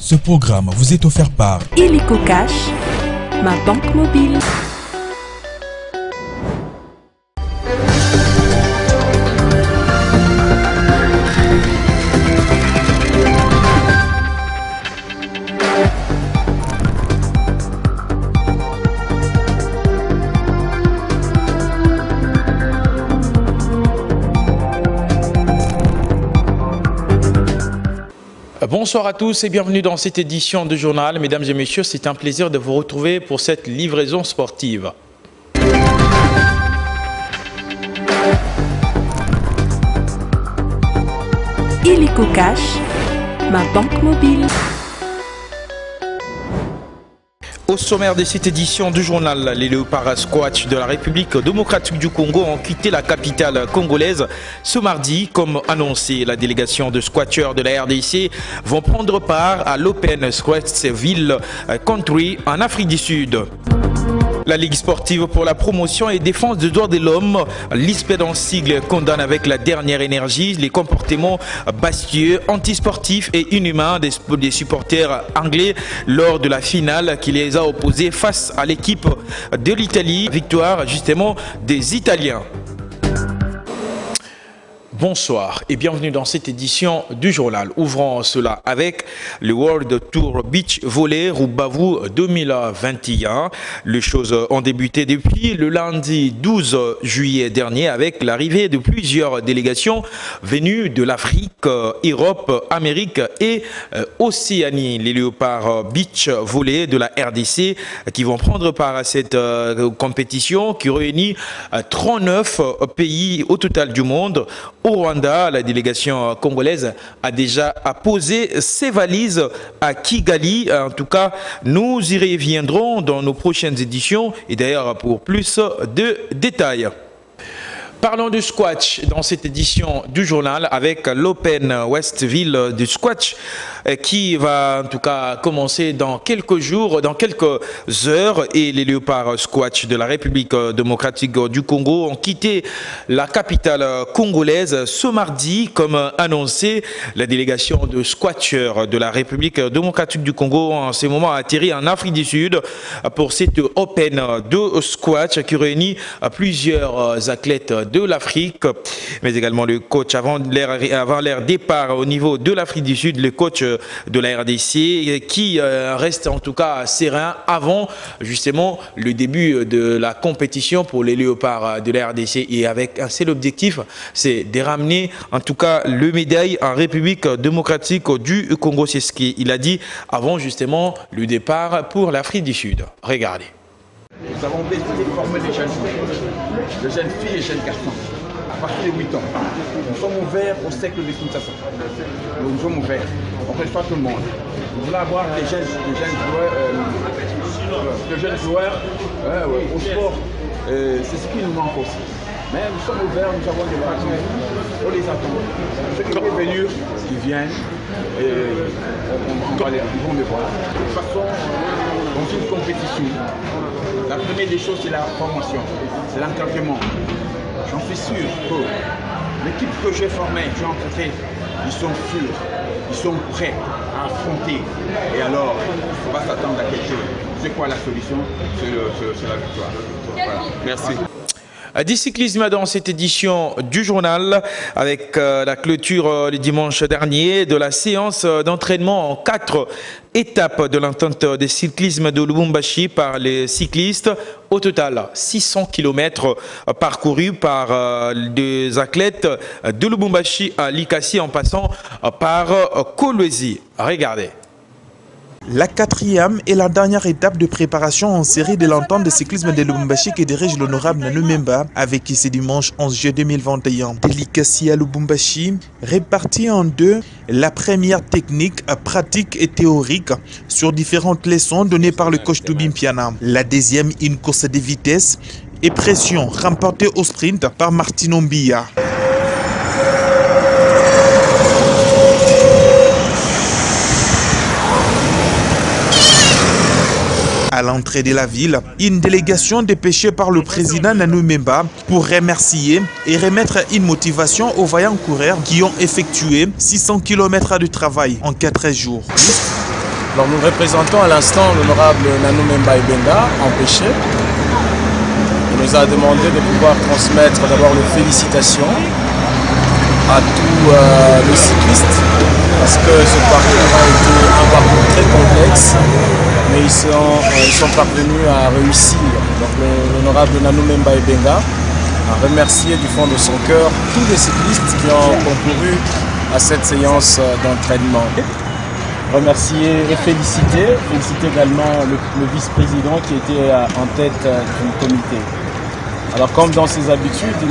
Ce programme vous est offert par Illico Cash, ma banque mobile. Bonsoir à tous et bienvenue dans cette édition du journal. Mesdames et messieurs, c'est un plaisir de vous retrouver pour cette livraison sportive. Illico Cash, ma banque mobile. Au sommaire de cette édition du journal, les léopards squash de la République démocratique du Congo ont quitté la capitale congolaise ce mardi. Comme annoncé, la délégation de squatteurs de la RDC vont prendre part à l'Open Squashville Country en Afrique du Sud. La Ligue sportive pour la promotion et défense des droits de l'homme, l'ISPED en sigle, condamne avec la dernière énergie les comportements bastieux, antisportifs et inhumains des supporters anglais lors de la finale qui les a opposés face à l'équipe de l'Italie. Victoire justement des Italiens. Bonsoir et bienvenue dans cette édition du journal. Ouvrons cela avec le World Tour Beach Volley Rubavu 2021. Les choses ont débuté depuis le lundi 12 juillet dernier avec l'arrivée de plusieurs délégations venues de l'Afrique, Europe, Amérique et Océanie. Les léopards Beach Volley de la RDC qui vont prendre part à cette compétition qui réunit 39 pays au total du monde. Au Rwanda, la délégation congolaise a déjà posé ses valises à Kigali. En tout cas, nous y reviendrons dans nos prochaines éditions et d'ailleurs pour plus de détails. Parlons du squash dans cette édition du journal avec l'Open Westville du squash qui va en tout cas commencer dans quelques jours, dans quelques heures, et les léopards squash de la République démocratique du Congo ont quitté la capitale congolaise ce mardi. Comme annoncé, la délégation de squashers de la République démocratique du Congo en ce moment a atterri en Afrique du Sud pour cette Open de squash qui réunit plusieurs athlètes de l'Afrique, mais également le coach avant leur départ au niveau de l'Afrique du Sud, le coach de la RDC qui reste en tout cas serein avant justement le début de la compétition pour les léopards de la RDC, et avec un seul objectif, c'est de ramener en tout cas le médaille en République démocratique du Congo. C'est ce qu'il a dit avant justement le départ pour l'Afrique du Sud. Regardez. Nous avons décidé de former les jeunes filles et jeunes garçons à partir de 8 ans. Nous sommes ouverts au siècle de Kinshasa. Nous sommes ouverts. On ne pas tout le monde. Nous voulons avoir des jeunes joueurs au sport. C'est ce qui nous manque aussi. Mais nous sommes ouverts, nous avons des partenaires. On les attend. Ceux qui peuvent venir, qui viennent. Et ils vont les voir. De toute façon, dans une compétition, la première des choses, c'est la formation, c'est l'encadrement. J'en suis sûr que l'équipe que j'ai formée, j'ai rencontrée, ils sont sûrs, ils sont prêts à affronter. Et alors, on va s'attendre à quelque chose. C'est quoi la solution? C'est la victoire. Voilà. Merci. Du cyclisme dans cette édition du journal avec la clôture le dimanche dernier de la séance d'entraînement en 4 étapes de l'entente de cyclisme de Lubumbashi par les cyclistes. Au total, 600 km parcourus par des athlètes de Lubumbashi à Likasi en passant par Kolwezi. Regardez. La 4e et la dernière étape de préparation en série de l'entente de cyclisme de Lubumbashi que dirige l'honorable Nanou Memba avec qui ce dimanche 11 juillet 2021. De Likasi à Lubumbashi, répartie en deux, la première technique, pratique et théorique sur différentes leçons données par le coach Toubim Piana. La deuxième, une course de vitesse et pression remportée au sprint par Martino Mbia. À l'entrée de la ville, une délégation dépêchée par le président Nanou Memba pour remercier et remettre une motivation aux vaillants coureurs qui ont effectué 600 km de travail en 4 jours. Alors nous représentons à l'instant l'honorable Nanou Memba Ibenga, empêché. Il nous a demandé de pouvoir transmettre d'abord les félicitations à tous les cyclistes, parce que ce parcours a été un parcours très complexe, mais ils sont parvenus à réussir. Donc l'honorable Nanou Memba Ibenga a remercié du fond de son cœur tous les cyclistes qui ont concouru à cette séance d'entraînement. Remercier et féliciter également le vice-président qui était en tête du comité. Alors comme dans ses habitudes, il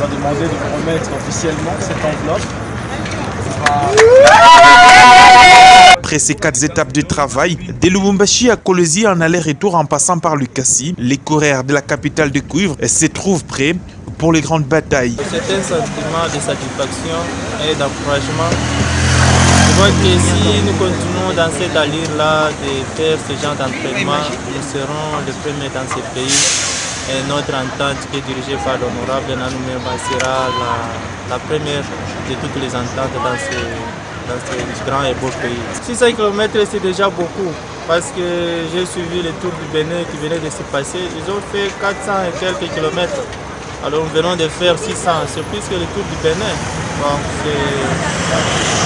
va demander de vous remettre officiellement cette enveloppe. Après ces 4 étapes de travail, de Lubumbashi à Kolwezi en aller-retour en passant par Lukasi, les coureurs de la capitale de cuivre se trouvent prêts pour les grandes batailles. C'est un sentiment de satisfaction et d'encouragement. Je vois que si nous continuons dans cette allure-là de faire ce genre d'entraînement, nous serons les premiers dans ce pays. Et notre entente qui est dirigée par l'honorable Nanou Memba sera la première de toutes les ententes dans ce grand et beau pays. 600 km c'est déjà beaucoup parce que j'ai suivi le Tour du Bénin qui venait de se passer. Ils ont fait 400 et quelques kilomètres. Alors nous venons de faire 600, c'est plus que le Tour du Bénin. Donc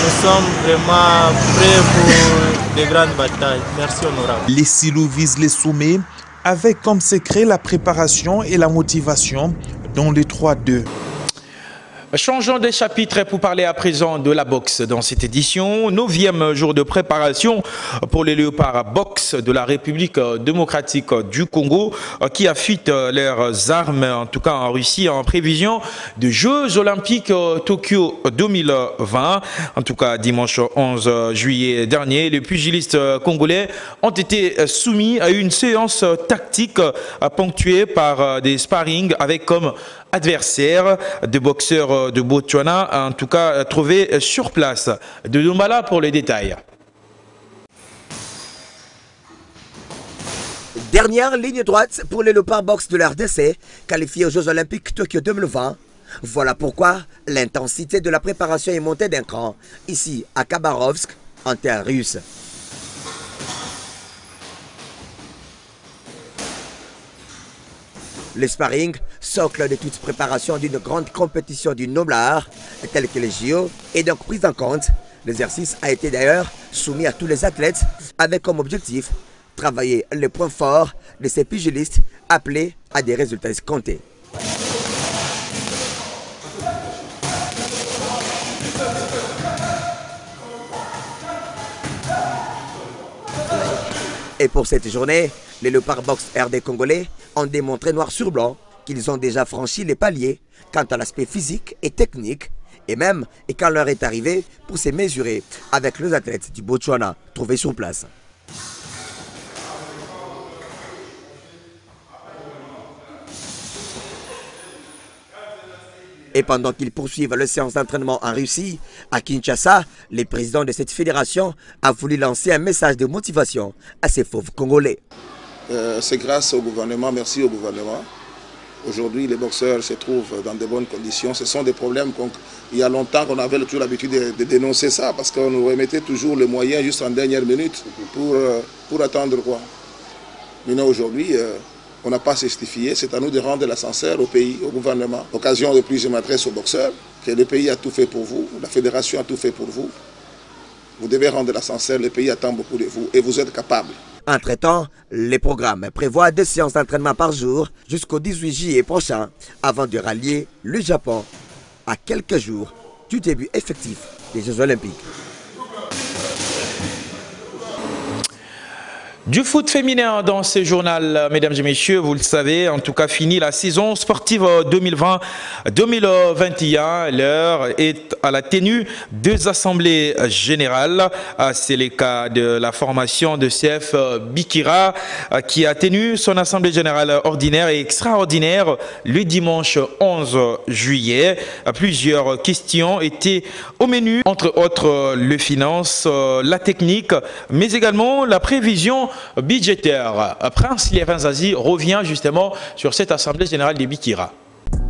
nous sommes vraiment prêts pour de grandes batailles. Merci honorable. Les silos visent les sommets avec comme secret la préparation et la motivation dans les 3-2. Changeons de chapitre pour parler à présent de la boxe dans cette édition. 9e jour de préparation pour les léopards boxe de la République démocratique du Congo qui affûtent leurs armes, en tout cas en Russie, en prévision des Jeux olympiques Tokyo 2020. En tout cas, dimanche 11 juillet dernier, les pugilistes congolais ont été soumis à une séance tactique ponctuée par des sparring avec comme adversaires de boxeurs de Botswana, en tout cas trouvés sur place. De Dombala pour les détails. Dernière ligne droite pour les léopards boxe de la RDC, qualifiés aux Jeux Olympiques Tokyo 2020. Voilà pourquoi l'intensité de la préparation est montée d'un cran, ici à Khabarovsk, en terre russe. Le sparring, socle de toute préparation d'une grande compétition du noble art, telle que les JO, est donc pris en compte. L'exercice a été d'ailleurs soumis à tous les athlètes avec comme objectif travailler les points forts de ces pugilistes appelés à des résultats escomptés. Et pour cette journée, les léopards boxe RD congolais ont démontré noir sur blanc qu'ils ont déjà franchi les paliers quant à l'aspect physique et technique, et même quand l'heure est arrivée pour se mesurer avec les athlètes du Botswana trouvés sur place. Et pendant qu'ils poursuivent les séances d'entraînement en Russie, à Kinshasa, le président de cette fédération a voulu lancer un message de motivation à ces fauves Congolais. C'est grâce au gouvernement, merci au gouvernement. Aujourd'hui, les boxeurs se trouvent dans de bonnes conditions. Ce sont des problèmes il y a longtemps qu'on avait toujours l'habitude de dénoncer ça, parce qu'on nous remettait toujours les moyens juste en dernière minute pour attendre quoi. Maintenant aujourd'hui, on n'a pas à se justifier, c'est à nous de rendre l'ascenseur au pays, au gouvernement. L'occasion de plus, je m'adresse aux boxeurs, que le pays a tout fait pour vous, la fédération a tout fait pour vous. Vous devez rendre l'ascenseur, le pays attend beaucoup de vous et vous êtes capables. Entre-temps, les programmes prévoient 2 séances d'entraînement par jour jusqu'au 18 juillet prochain, avant de rallier le Japon à quelques jours du début effectif des Jeux Olympiques. Du foot féminin dans ce journal, mesdames et messieurs, vous le savez, en tout cas fini la saison sportive 2020-2021. L'heure est à la tenue 2 assemblées générales. C'est le cas de la formation de CF Bikira qui a tenu son assemblée générale ordinaire et extraordinaire le dimanche 11 juillet. Plusieurs questions étaient au menu, entre autres les finances, la technique, mais également la prévision budgétaire. Prince Liévin Zazie revient justement sur cette assemblée générale des Bikira.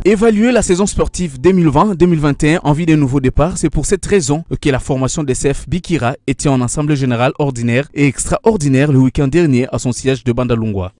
Évaluer la saison sportive 2020-2021 en vue d'un nouveau départ, c'est pour cette raison que la formation des CF Bikira était en assemblée générale ordinaire et extraordinaire le week-end dernier à son siège de Bandalungwa.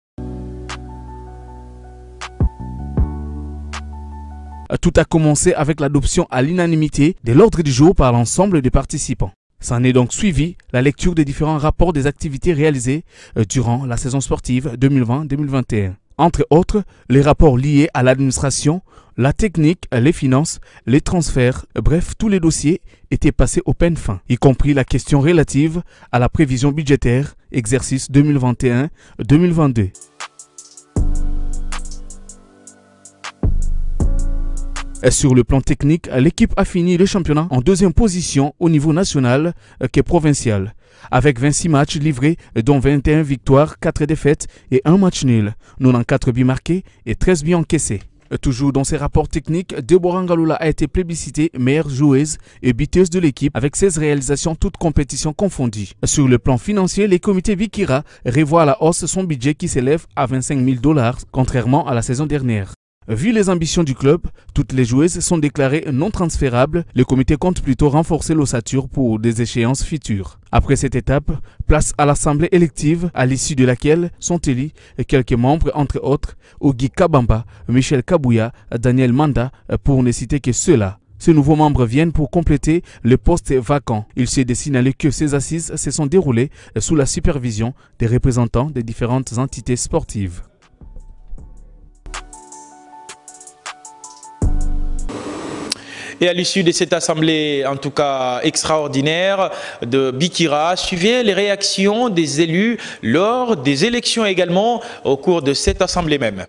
Tout a commencé avec l'adoption à l'unanimité de l'ordre du jour par l'ensemble des participants. S'en est donc suivi la lecture des différents rapports des activités réalisées durant la saison sportive 2020-2021. Entre autres, les rapports liés à l'administration, la technique, les finances, les transferts, bref, tous les dossiers étaient passés au peigne fin, y compris la question relative à la prévision budgétaire, exercice 2021-2022. Sur le plan technique, l'équipe a fini le championnat en deuxième position au niveau national qu'est provincial, avec 26 matchs livrés dont 21 victoires, 4 défaites et 1 match nul, 94 buts marqués et 13 buts encaissés. Toujours dans ses rapports techniques, Deborah Ngaloula a été plébiscitée meilleure joueuse et buteuse de l'équipe avec 16 réalisations toutes compétitions confondues. Sur le plan financier, les comités Bikira revoient à la hausse son budget qui s'élève à 25 000 $, contrairement à la saison dernière. Vu les ambitions du club, toutes les joueuses sont déclarées non transférables. Le comité compte plutôt renforcer l'ossature pour des échéances futures. Après cette étape, place à l'assemblée élective à l'issue de laquelle sont élus quelques membres, entre autres Ogi Kabamba, Michel Kabouya, Daniel Manda, pour ne citer que ceux-là. Ces nouveaux membres viennent pour compléter le poste vacant. Il s'est de signaler que ces assises se sont déroulées sous la supervision des représentants des différentes entités sportives. Et à l'issue de cette assemblée, en tout cas extraordinaire, de Bikira, suivez les réactions des élus lors des élections également au cours de cette assemblée même.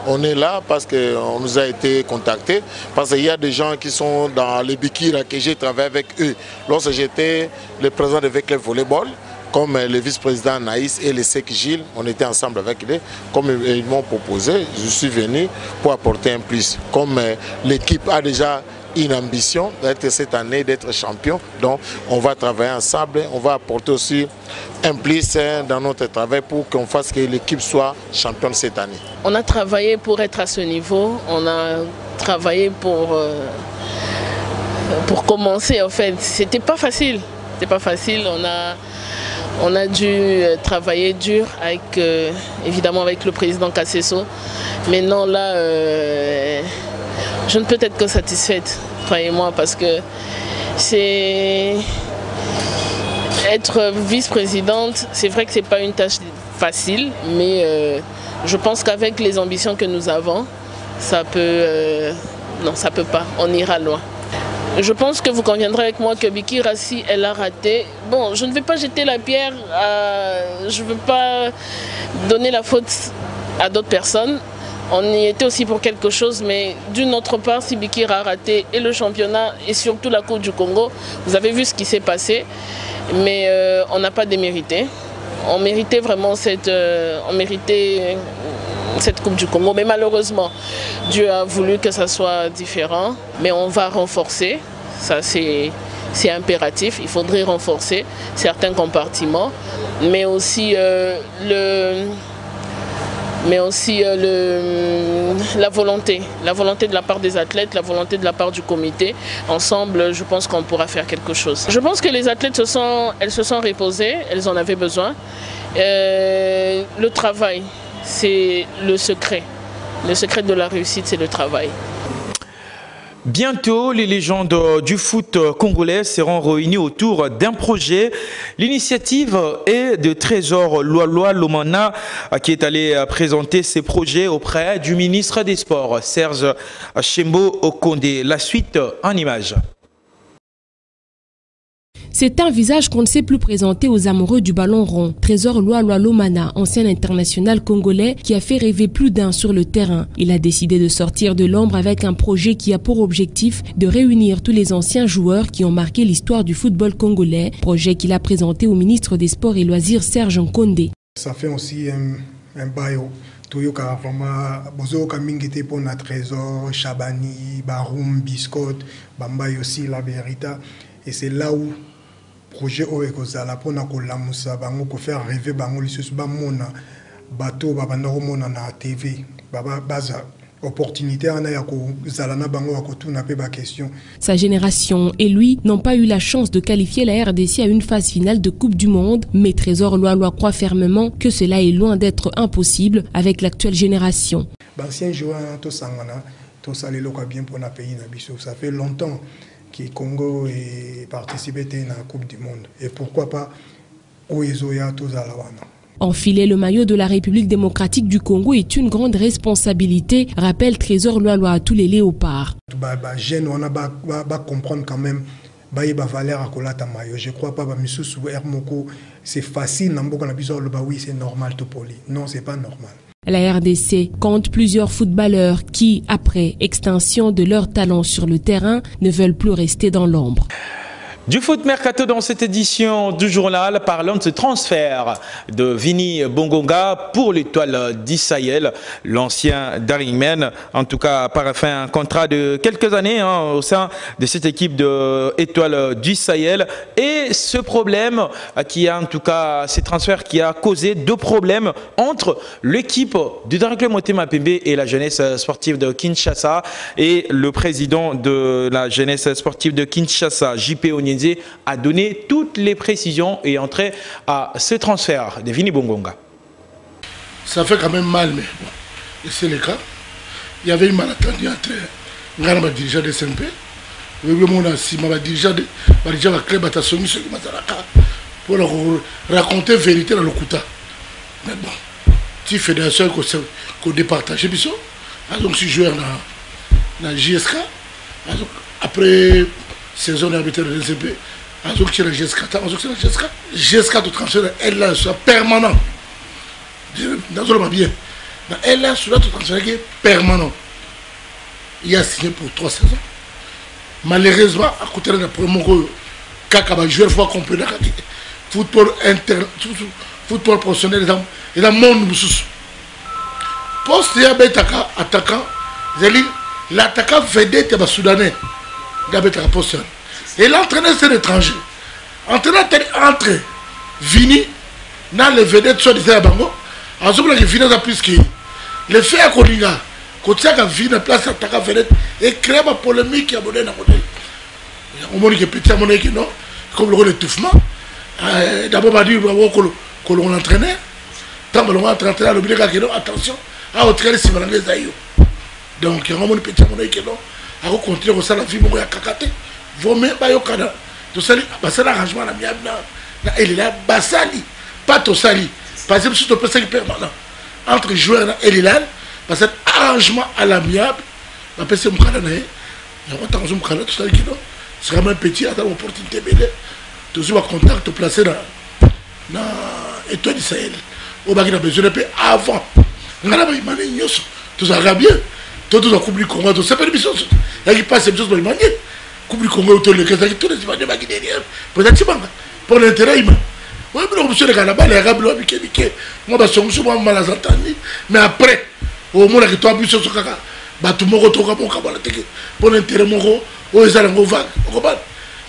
On est là parce qu'on nous a été contactés, parce qu'il y a des gens qui sont dans les Bikira que j'ai travaillé avec eux. Lorsque j'étais le président avec le volleyball, comme le vice-président Naïs et le Sek Gilles, on était ensemble avec eux. Comme ils m'ont proposé, je suis venu pour apporter un plus. Comme l'équipe a déjà une ambition d'être cette année, d'être champion, donc on va travailler ensemble, on va apporter aussi un plus dans notre travail pour qu'on fasse que l'équipe soit championne cette année. On a travaillé pour être à ce niveau, on a travaillé pour commencer en fait. C'était pas facile, on a dû travailler dur avec, évidemment avec le président Kasseso. Maintenant là, je ne peux être que satisfaite, croyez-moi, parce que c'est être vice-présidente, c'est vrai que ce n'est pas une tâche facile, mais je pense qu'avec les ambitions que nous avons, ça peut... non, ça ne peut pas, on ira loin. Je pense que vous conviendrez avec moi que Bikira, si elle a raté, bon, je ne vais pas jeter la pierre, je ne veux pas donner la faute à d'autres personnes. On y était aussi pour quelque chose, mais d'une autre part, si Bikira a raté et le championnat et surtout la Coupe du Congo, vous avez vu ce qui s'est passé, mais on n'a pas démérité. On méritait vraiment cette Coupe du Congo, mais malheureusement, Dieu a voulu que ça soit différent, mais on va renforcer, ça c'est impératif, il faudrait renforcer certains compartiments, mais aussi, la volonté de la part des athlètes, la volonté de la part du comité. Ensemble, je pense qu'on pourra faire quelque chose. Je pense que les athlètes se sont reposées, elles en avaient besoin. Le travail, c'est le secret. Le secret de la réussite, c'est le travail. Bientôt, les légendes du foot congolais seront réunies autour d'un projet. L'initiative est de Trésor Loaloa Lomana qui est allé présenter ses projets auprès du ministre des Sports, Serge Chembo Okondé. La suite en images. C'est un visage qu'on ne sait plus présenter aux amoureux du ballon rond. Trésor Loaloa Lomana, ancien international congolais qui a fait rêver plus d'un sur le terrain. Il a décidé de sortir de l'ombre avec un projet qui a pour objectif de réunir tous les anciens joueurs qui ont marqué l'histoire du football congolais. Projet qu'il a présenté au ministre des Sports et Loisirs Serge Nkondé. Ça fait aussi un bail. Toyoka vraiment bozoka mingité pour notre Trésor, Chabani, Baroum, Biscotte, Bambaye aussi la vérité. Et c'est là où projet oekozala pona ko lamusa bango ko faire rêver bango lisusu ba mona bateau ba banda ko mona na TV baba baza opportunité ya kozalana bango ya kotuna pe ba question. Sa génération et lui n'ont pas eu la chance de qualifier la RDC à une phase finale de Coupe du Monde, mais Trésor Loaloa croit fermement que cela est loin d'être impossible avec l'actuelle génération. Ancien joueur to sangana to salelo ka bien pour na pays na biso. Ça fait longtemps que Congo est participé à la Coupe du Monde et pourquoi pas Oezoya to zalawana. Enfiler le maillot de la République démocratique du Congo est une grande responsabilité, rappelle Trésor Loaloa à tous les léopards. Jeune, on va comprendre quand même valeur à kolata maillot. Je crois pas c'est facile, oui c'est normal tout poli. Non, c'est pas normal. La RDC compte plusieurs footballeurs qui, après extinction de leur talent sur le terrain, ne veulent plus rester dans l'ombre. Du foot mercato dans cette édition du journal, parlons de ce transfert de Vini Bongonga pour l'étoile du Sahel, l'ancien Darlingman, en tout cas paraffin un contrat de quelques années au sein de cette équipe de étoile du Sahel. Et ce problème qui a en tout cas, ces transferts qui a causé deux problèmes entre l'équipe du Darlingman Motema Pembe et la jeunesse sportive de Kinshasa et le président de la jeunesse sportive de Kinshasa, JP Onyeze, a donné toutes les précisions et entré à ce transfert de Vini Bongonga. Ça fait quand même mal, mais bon, c'est le cas. Il y avait une malentendu entre le dirigeant de SMP, le dirigeant de la club pour raconter la vérité dans le Kouta. Mais bon, si la fédération qu'on départage, donc si joueur dans la JSK, après saison d'habitude de l'NCP, alors que la GSK de transfert, elle a soit permanent. Dans le bien. Elle a soit transfert qui est permanent. Il a signé pour 3 saisons. Malheureusement, à côté de la première Kaka joueur faut comprendre football interne, football professionnel et dans le monde poste ya betaka attaquant, l'attaquant vedette est soudanais. Et l'entraîneur c'est l'étranger. Entraîneur entre Vini dans les vedettes soit des Abango. En ce moment que Vini a plus que le fait à Kolinga, quand tu as Vini en place attaquant vedette et créer ma polémique qui a donné dans le modèle. On m'a dit que petit à mon équipe non, comme le étouffement. D'abord on m'a dit que l'on entraînait. Tant que l'on entraînait, l'obligé que attention à autre si on les aïeux. Donc on m'a dit petit à mon équipe non. À continuer comme ça la vie mon gars kakate vaut mieux pas yo kana to sali basala arrangement na miabna na Elila basali pas to sali parce que si tu peux ça permanent entre joueurs et Elila parce que arrangement à l'amiable la personne mukana na ya ko tanzo mukana to sali kino c'est quand même petit à l'opportunité belle to sur contact placé na étoile du Sahel au baki na besoin de avant ngala ba imane nyoso to ça va bien tout la Coupe du Congo, c'est pas une mission. Il y a qui passe une chose pour les manier. Coupe du Congo, tous les Kazakh, tous les Ivoiriens, peut-être pour l'intérêt. Oui, mais monsieur le Canada, les Arabes, moi, je suis mal entendu. Mais après, au moins, que toi, sur ce cas, tout le monde retourne pour l'intérêt,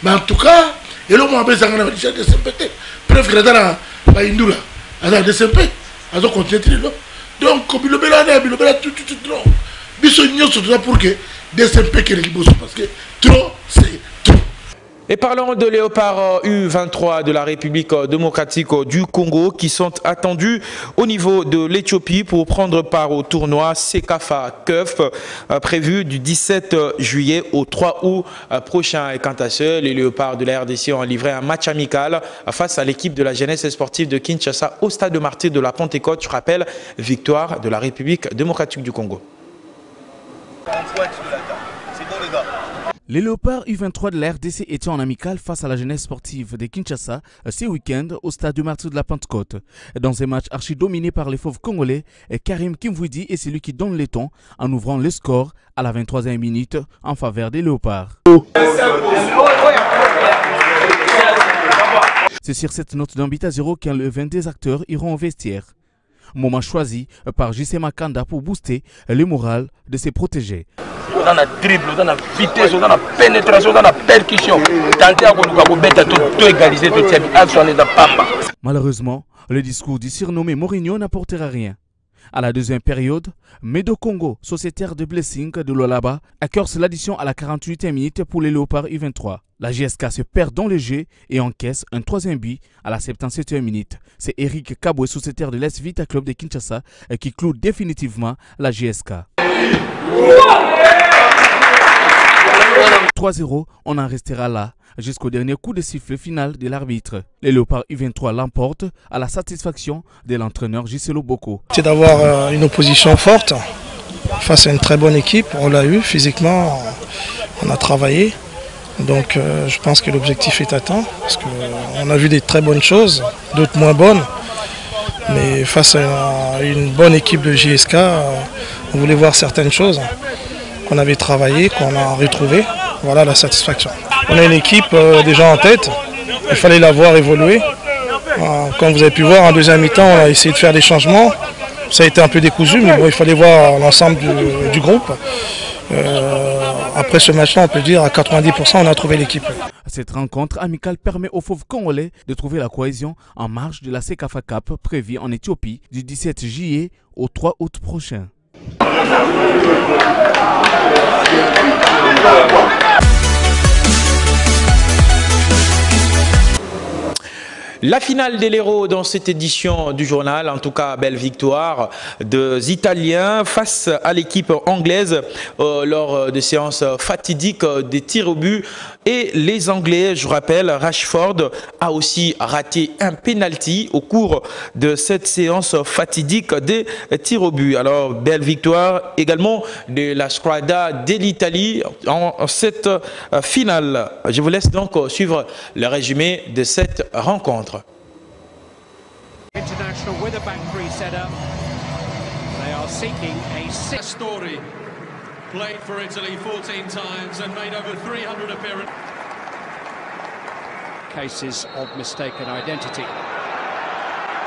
mais en tout cas, et là, on a déjà des SMP. Preuve que la Indula, elle a des SMP. Elle a continué. Donc, comme il a tout. Pour que parce que trop c'est trop. Et parlons de Léopard U23 de la République démocratique du Congo qui sont attendus au niveau de l'Éthiopie pour prendre part au tournoi Sekafa Cup prévu du 17 juillet au 3 août prochain. Et quant à ceux, les Léopards de la RDC ont livré un match amical face à l'équipe de la jeunesse sportive de Kinshasa au stade de Martyrs de la Pentecôte. Je rappelle, victoire de la République démocratique du Congo. Les Léopards U23 de la RDC étaient en amical face à la jeunesse sportive de Kinshasa ce week-end au stade du Martyrs de la Pentecôte. Dans un match archi dominé par les fauves congolais, Karim Kimvouidi est celui qui donne les tons en ouvrant le score à la 23e minute en faveur des Léopards. C'est sur cette note d'un but à 0 qu'un le 22 acteurs iront au vestiaire. Moment choisi par JC Makanda pour booster le moral de ses protégés. On a dribble, on a vitesse, on a pénétration, on a percussion. Tout égaliser, tout action, on est dans Pamba. Malheureusement, le discours du surnommé Mourinho n'apportera rien. À la deuxième période, Medo Congo, sociétaire de Blessing de Lolaba, accorde l'addition à la 48e minute pour les Léopards U23. La GSK se perd dans le jeu et encaisse un troisième but à la 77e minute. C'est Eric Kaboué, sociétaire de l'Est Vita Club de Kinshasa, qui cloue définitivement la GSK. 3-0, on en restera là jusqu'au dernier coup de sifflet final de l'arbitre. Les Léopards U23 l'emportent à la satisfaction de l'entraîneur Giselo Boko. C'est d'avoir une opposition forte face à une très bonne équipe. On l'a eu physiquement, on a travaillé. Donc je pense que l'objectif est atteint parce qu'on a vu des très bonnes choses, d'autres moins bonnes. Mais face à une bonne équipe de JSK, on voulait voir certaines choses qu'on avait travaillé, qu'on a retrouvées. Voilà la satisfaction. On a une équipe déjà en tête, il fallait la voir évoluer. Comme vous avez pu voir, en deuxième mi-temps, on a essayé de faire des changements. Ça a été un peu décousu, mais bon, il fallait voir l'ensemble du groupe. Après ce match-là, on peut dire à 90%, on a trouvé l'équipe. Cette rencontre amicale permet aux fauves congolais de trouver la cohésion en marge de la Sekafa Cup prévue en Éthiopie du 17 juillet au 3 août prochain. La finale de l'Hérault dans cette édition du journal, en tout cas belle victoire des Italiens face à l'équipe anglaise lors des séances fatidiques des tirs au but. Et les Anglais, je rappelle, Rashford a aussi raté un penalty au cours de cette séance fatidique des tirs au but. Alors, belle victoire également de la squadra de l'Italie en cette finale. Je vous laisse donc suivre le résumé de cette rencontre. International with a back three setup. They are seeking a sixth story. Played for Italy 14 times and made over 300 appearances. Cases of mistaken identity.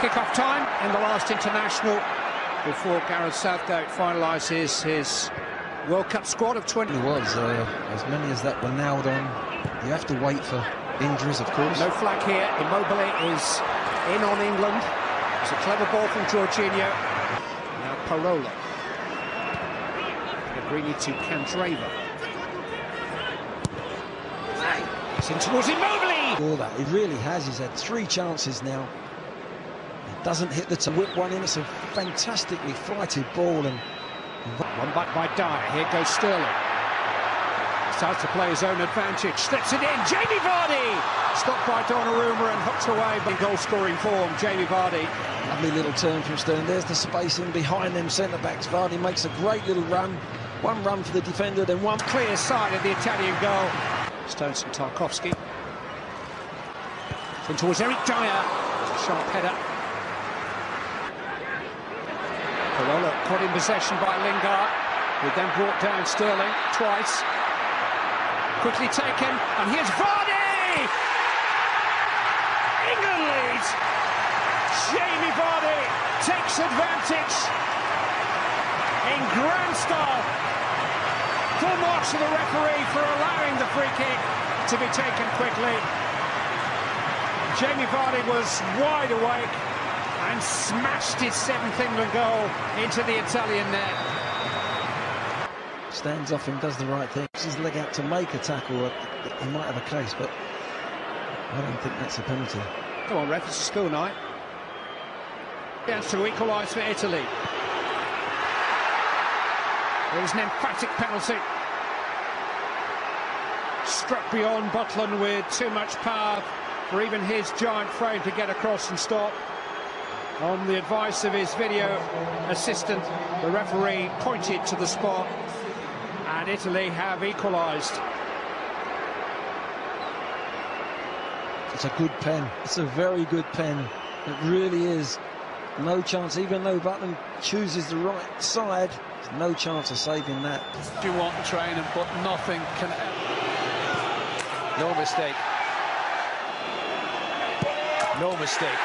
Kick-off time in the last international before Gareth Southgate finalises his World Cup squad of 20. It was as many as that were nailed on. You have to wait for injuries, of course. No flag here. Immobile is in on England. It's a clever ball from Jorginho. Now Parola. Pellegrini to Candreva. It's in towards Immobile. All that. He really has. He's had 3 chances now. He doesn't hit the whip one in. It's a fantastically flighted ball. And one back by Dyer. Here goes Sterling. Starts to play his own advantage. Slips it in. Jamie Vardy. Stopped by Donnarumma and hooked away by goal-scoring form. Jamie Vardy. Lovely little turn from Sterling. There's the spacing behind them centre-backs. Vardy makes a great little run. One run for the defender, then one clear side of the Italian goal. Stones and Tarkovsky. In towards Eric Dyer. Sharp header. Parola caught in possession by Lingard, who then brought down Sterling twice. Quickly taken, and here's Vardy! England leads! Jamie Vardy takes advantage in grand style. Full marks to the referee for allowing the free kick to be taken quickly. Jamie Vardy was wide awake and smashed his 7th England goal into the Italian net. Stands off him, does the right thing. Puts his leg out to make a tackle. He might have a case, but I don't think that's a penalty. Come on, ref, it's a school night. Chance to equalise for Italy. It was an emphatic penalty. Struck beyond Butland with too much power for even his giant frame to get across and stop. On the advice of his video assistant, the referee pointed to the spot, and Italy have equalised. It's a good pen. It's a very good pen. It really is. No chance, even though Butland chooses the right side, there's no chance of saving that. You want the train, but nothing can. No mistake. No mistake.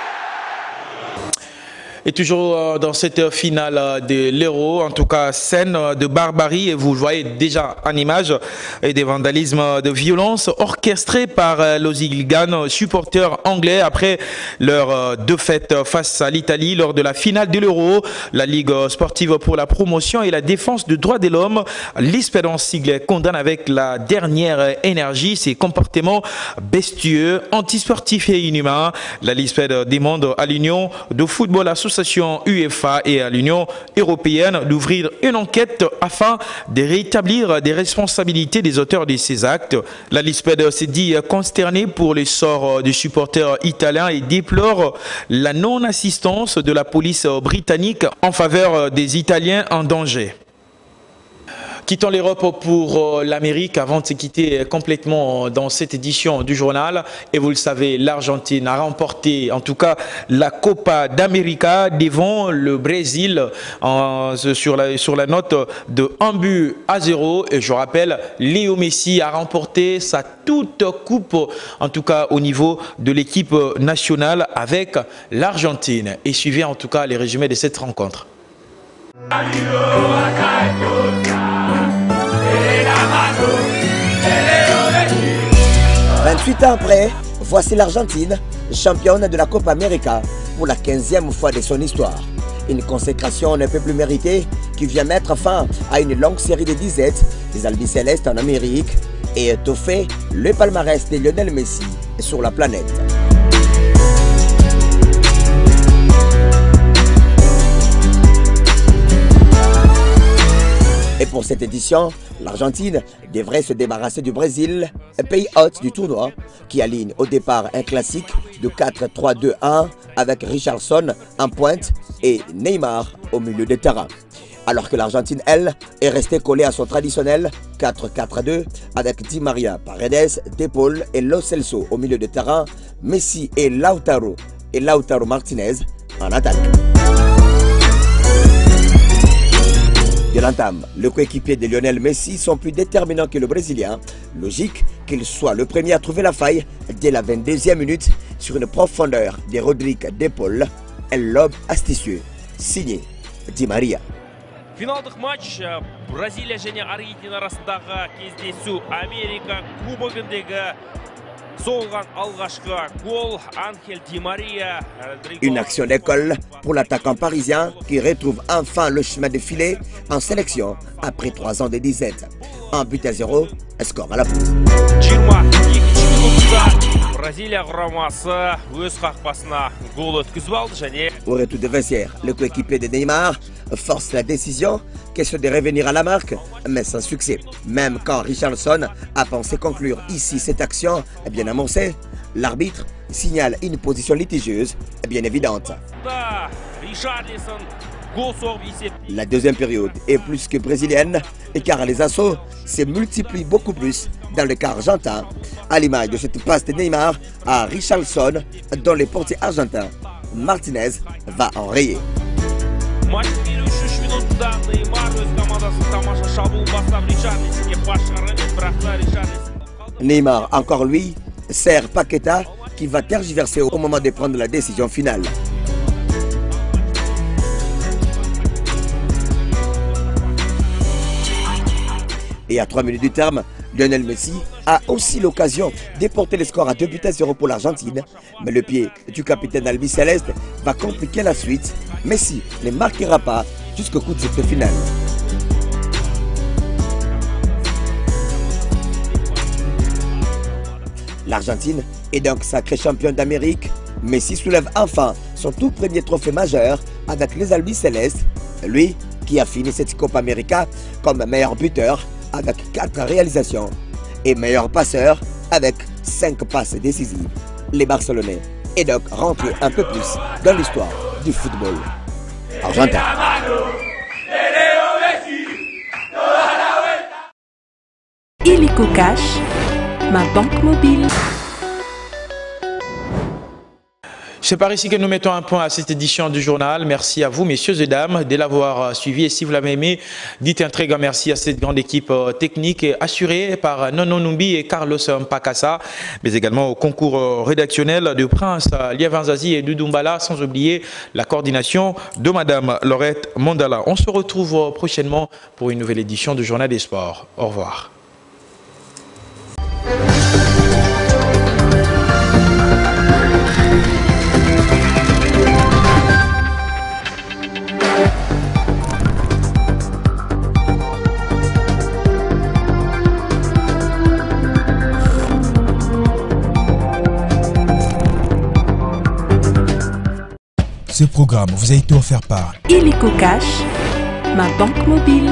Et toujours dans cette finale de l'Euro, en tout cas scène de barbarie, et vous le voyez déjà en image, et des vandalismes de violence orchestrés par les hooligans supporters anglais après leur défaite face à l'Italie lors de la finale de l'Euro. La Ligue sportive pour la promotion et la défense des droits de l'homme, l'Espérance Sigle, condamne avec la dernière énergie ces comportements bestieux, antisportifs et inhumains. La LISPED demande à l'Union de football association UEFA et à l'Union européenne d'ouvrir une enquête afin de rétablir des responsabilités des auteurs de ces actes. La LISPED s'est dit consternée pour le sort des supporters italiens et déplore la non-assistance de la police britannique en faveur des Italiens en danger. Quittons l'Europe pour l'Amérique avant de se quitter complètement dans cette édition du journal. Et vous le savez, l'Argentine a remporté en tout cas la Copa d'América devant le Brésil sur la note de 1-0. Et je rappelle, Léo Messi a remporté sa toute coupe, en tout cas au niveau de l'équipe nationale avec l'Argentine. Et suivez en tout cas les résumés de cette rencontre. 28 ans après, voici l'Argentine, championne de la Copa América pour la 15e fois de son histoire. Une consécration ne peut plus méritée qui vient mettre fin à une longue série de disettes des Albicélestes en Amérique et étoffer le palmarès de Lionel Messi sur la planète. Et pour cette édition, l'Argentine devrait se débarrasser du Brésil, pays hôte du tournoi, qui aligne au départ un classique de 4-3-2-1 avec Richarlison en pointe et Neymar au milieu de terrain. Alors que l'Argentine, elle, est restée collée à son traditionnel 4-4-2 avec Di Maria, Paredes, De Paul et Lo Celso au milieu de terrain, Messi et Lautaro Martinez en attaque. De l'entame, le coéquipier de Lionel Messi sont plus déterminants que le Brésilien. Logique qu'il soit le premier à trouver la faille dès la 22e minute sur une profondeur de Rodrigue De Paul, un lob astucieux, signé Di Maria. Финалдық матч Бразилия және Аргентина арасындағы кездесу. Америка кубогындегі соғылған алғашқы гол Анхель Di Maria. Une action d'école pour l'attaquant parisien qui retrouve enfin le chemin de filet en sélection après 3 ans de disette. 1-0, score à la pause. Бразилия құрамасы өз қақпасына гол өткізіп алды және au retour de vestiaire, le coéquipier de Neymar force la décision, question de revenir à la marque, mais sans succès. Même quand Richarlison a pensé conclure ici cette action bien amorcée, l'arbitre signale une position litigieuse bien évidente. La deuxième période est plus que brésilienne, car les assauts se multiplient beaucoup plus dans le cas argentin, à l'image de cette passe de Neymar à Richarlison, dont le portier argentin Martinez va enrayer. Neymar, encore lui, sert Paqueta qui va tergiverser au moment de prendre la décision finale. Et à 3 minutes du terme, Lionel Messi a aussi l'occasion de porter le score à 2-0 pour l'Argentine. Mais le pied du capitaine albicéleste va compliquer la suite. Messi ne marquera pas jusqu'au coup de cette finale. L'Argentine est donc sacrée championne d'Amérique. Messi soulève enfin son tout premier trophée majeur avec les albicélestes. Lui qui a fini cette Copa América comme meilleur buteur avec 4 réalisations et meilleur passeur avec 5 passes décisives. Les Barcelonais est donc rentré un peu plus dans l'histoire du football argentin. Illico Cash, ma banque mobile. C'est par ici que nous mettons un point à cette édition du journal. Merci à vous, messieurs et dames, de l'avoir suivi. Et si vous l'avez aimé, dites un très grand merci à cette grande équipe technique assurée par Nono Numbi et Carlos Mpakassa, mais également au concours rédactionnel de Prince Liavanzazi et Dudumbala, sans oublier la coordination de Madame Laurette Mondala. On se retrouve prochainement pour une nouvelle édition du Journal des Sports. Au revoir. Ce programme vous a été offert par Illico Cash, ma banque mobile.